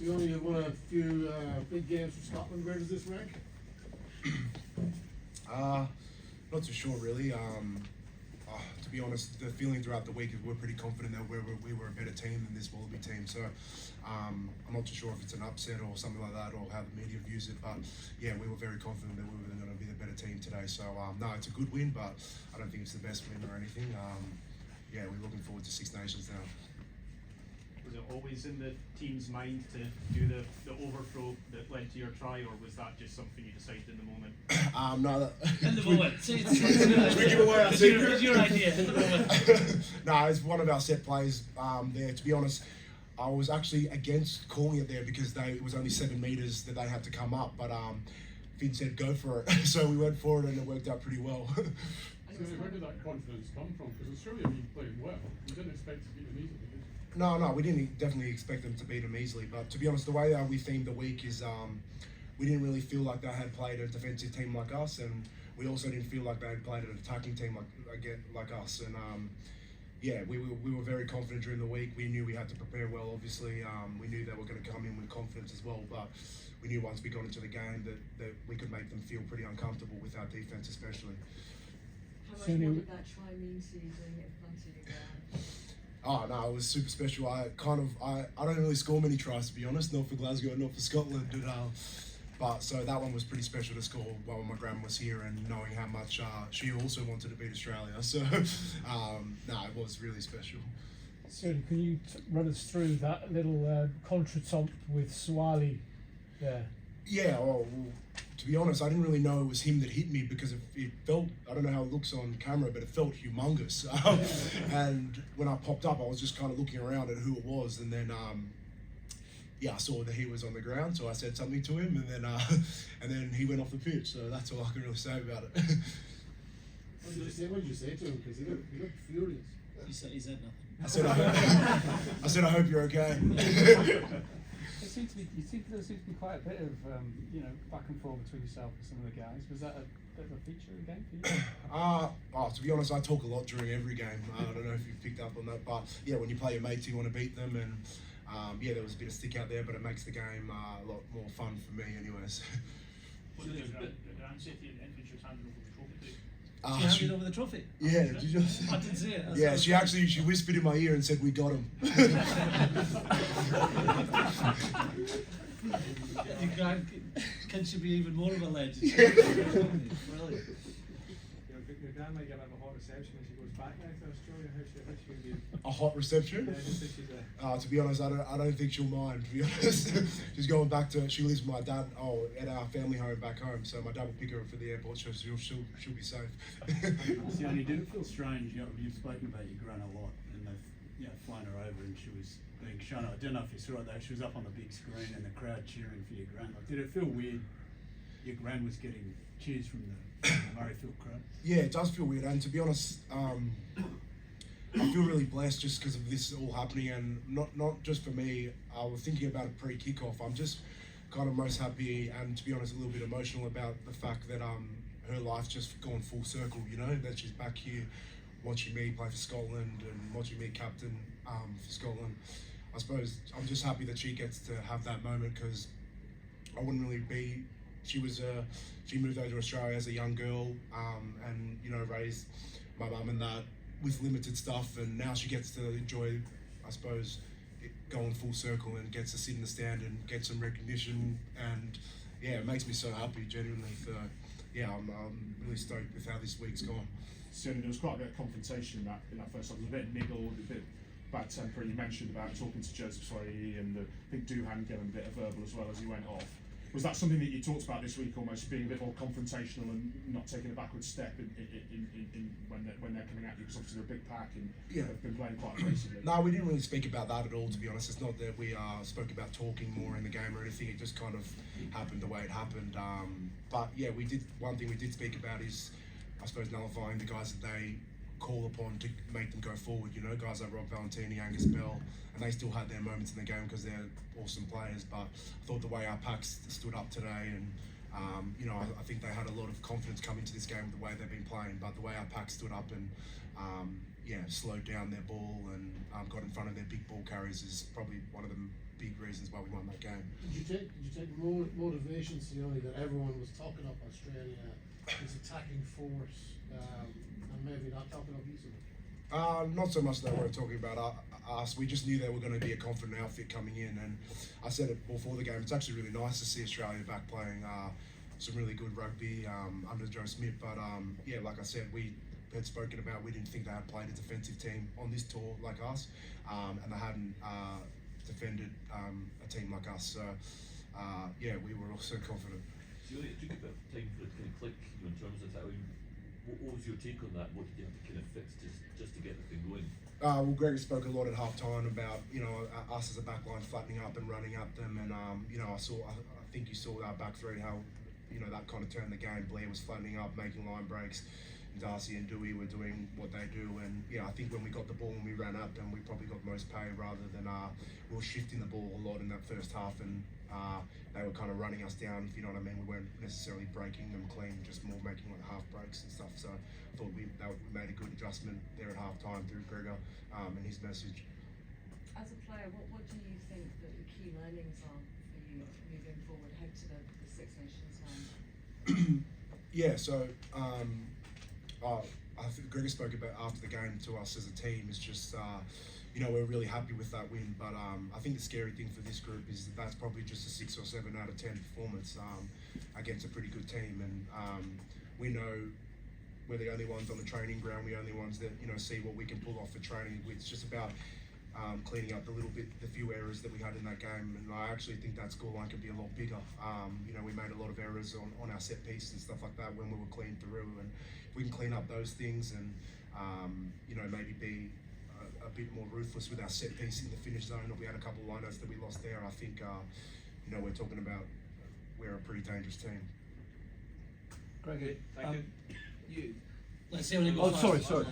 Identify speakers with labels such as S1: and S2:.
S1: Sione, you've won a few big games for Scotland. Where does this rank?
S2: Not too sure really. To be honest, the feeling throughout the week is we're pretty confident that we were a better team than this Wallaby team. So I'm not too sure if it's an upset or something like that, or how the media views it. But yeah, we were very confident that we were going to be the better team today. So no, it's a good win, but I don't think it's the best win or anything. Yeah, we're looking forward to Six Nations now.
S3: Was it always in the team's mind to do the overthrow that led to your try, or was that just something you decided in the moment?
S2: No.
S4: In the moment.
S2: Should we give away our secret?
S4: It's your idea. In the moment.
S2: No, it's one of our set plays there. To be honest, I was actually against calling it there because it was only 7 meters that they had to come up, but Finn said go for it, so we went for it and it worked out pretty well.
S5: So where did that confidence come from? Because it's surely been playing well. You didn't expect to beat them easily, did you?
S2: No, we didn't definitely expect them to beat them easily. But to be honest, the way we themed the week is we didn't really feel like they had played a defensive team like us, and we also didn't feel like they had played an attacking team like us. And yeah, we were very confident during the week. We knew we had to prepare well. Obviously, we knew they were going to come in with confidence as well. But we knew once we got into the game that we could make them feel pretty uncomfortable with our defense, especially.
S6: How much more did that try mean to you doing it in front of your ground?
S2: Oh no, it was super special. I don't really score many tries, to be honest, not for Glasgow, not for Scotland. But so that one was pretty special to score while my gran was here, and knowing how much she also wanted to beat Australia. So no, it was really special.
S7: So can you run us through that little contrap with Swali there?
S2: Yeah, well, to be honest, I didn't really know it was him that hit me because it felt, I don't know how it looks on camera, but it felt humongous. And when I popped up, I was just kind of looking around at who it was, and then yeah, I saw that he was on the ground, so I said something to him, and then he went off the pitch. So that's all I can really say about it.
S1: What did you say to him? Because he looked furious.
S4: He said nothing.
S2: I said I hope you're okay.
S8: There seemed to be quite a bit of back and forth between yourself and some of the guys. Was that a bit of a feature of the game for you?
S2: To be honest, I talk a lot during every game. I don't know if you've picked up on that, but yeah, when you play your mates, you want to beat them, and yeah, there was a bit of stick out there, but it makes the game a lot more fun for me, anyways.
S3: Was it the Grand City and entrance was handed over the trophy to?
S4: She handed over the trophy?
S2: Yeah, did you just?
S4: I didn't see it.
S2: Yeah, she whispered in my ear and said, "We got him."
S4: Can she be even more of a legend? Brilliant.
S8: Your gran might get a hot reception when she goes back now to Australia. How's she going to be?
S2: A hot reception?
S8: Yeah, just think she's
S2: to be honest, I don't think she'll mind. To be honest, she's going back to. She lives with my dad. At our family home back home. So my dad will pick her up for the airport. So she'll be safe.
S9: Sione, did it feel strange? You've spoken about your gran a lot, and they've flown her over, and she was being shown. I don't know if you saw it though. She was up on the big screen, and the crowd cheering for your gran. Like, did it feel weird? Your gran was getting cheers from the Murrayfield crowd.
S2: Yeah, it does feel weird, and to be honest, I feel really blessed just because of this all happening, and not just for me. I was thinking about it pre-kickoff. I'm just kind of most happy, and to be honest, a little bit emotional about the fact that her life's just gone full circle. You know, that she's back here, watching me play for Scotland and watching me captain for Scotland. I suppose I'm just happy that she gets to have that moment, because I wouldn't really be. She moved over to Australia as a young girl, and raised my mum and that with limited stuff, and now she gets to enjoy, I suppose, going full circle and gets to sit in the stand and get some recognition, and yeah, it makes me so happy, genuinely. Yeah, I'm really stoked with how this week's gone.
S10: Sione, there was quite a bit of confrontation in that first half. There was a bit of niggle, a bit of bad temper. You mentioned about talking to Joseph Soyi, and I think Duhan gave him a bit of verbal as well as he went off. Was that something that you talked about this week, almost being a bit more confrontational and not taking a backward step in when they're coming at you? Because obviously they're a big pack and they've been playing quite aggressively.
S2: No, we didn't really speak about that at all, to be honest. It's not that we spoke about talking more in the game or anything. It just kind of happened the way it happened. But yeah, one thing we did speak about is, I suppose, nullifying the guys that they call upon to make them go forward. Guys like Rob Valentini, Angus Bell, and they still had their moments in the game because they're awesome players. But I thought the way our packs stood up today, and I think they had a lot of confidence coming to this game with the way they've been playing. But the way our pack stood up, and slowed down their ball and got in front of their big ball carriers is probably one of the big reasons why we won that game.
S1: Did you take motivation, Sione, that everyone was talking up Australia, its attacking force, and maybe not talking up Eastern?
S2: Not so much that we're talking about us. We just knew they were going to be a confident outfit coming in, and I said it before the game. It's actually really nice to see Australia back playing some really good rugby under Joe Smith. But like I said, we had spoken about we didn't think they had played a defensive team on this tour like us, and they hadn't defended a team like us. So we were also confident.
S11: So it took a bit of time for it to kind of click, you know, in terms of that. What was your take on that? What did you have to kind of fix just to get the thing going?
S2: Well, Greg spoke a lot at half time about, us as a backline flattening up and running at them, and I think you saw that back three, how that kind of turned the game. Blair was flattening up, making line breaks. Darcy and Dewey were doing what they do, and I think when we got the ball and we ran at them, we probably got most pay rather than we were shifting the ball a lot in that first half, and they were kind of running us down, if you know what I mean. We weren't necessarily breaking them clean, just more making like half breaks and stuff. So I thought we made a good adjustment there at half time through Gregor and his message.
S6: As a player, what do you think that the key learnings are for you moving forward, head to the Six Nations round?
S2: I think Gregor spoke about after the game to us as a team is just, we're really happy with that win. But I think the scary thing for this group is that's probably just a 6 or 7 out of 10 performance against a pretty good team. And we know we're the only ones on the training ground. We're the only ones that see what we can pull off for training. It's just about cleaning up the few errors that we had in that game, and I actually think that scoreline could be a lot bigger. We made a lot of errors on our set piece and stuff like that when we were clean through, and if we can clean up those things and maybe be a bit more ruthless with our set piece in the finish zone. Or we had a couple of lineouts that we lost there. I think we're talking about we're a pretty dangerous team.
S8: Greg,
S3: Thank you.
S4: Let's see how it
S7: Oh,
S4: goes.
S7: sorry.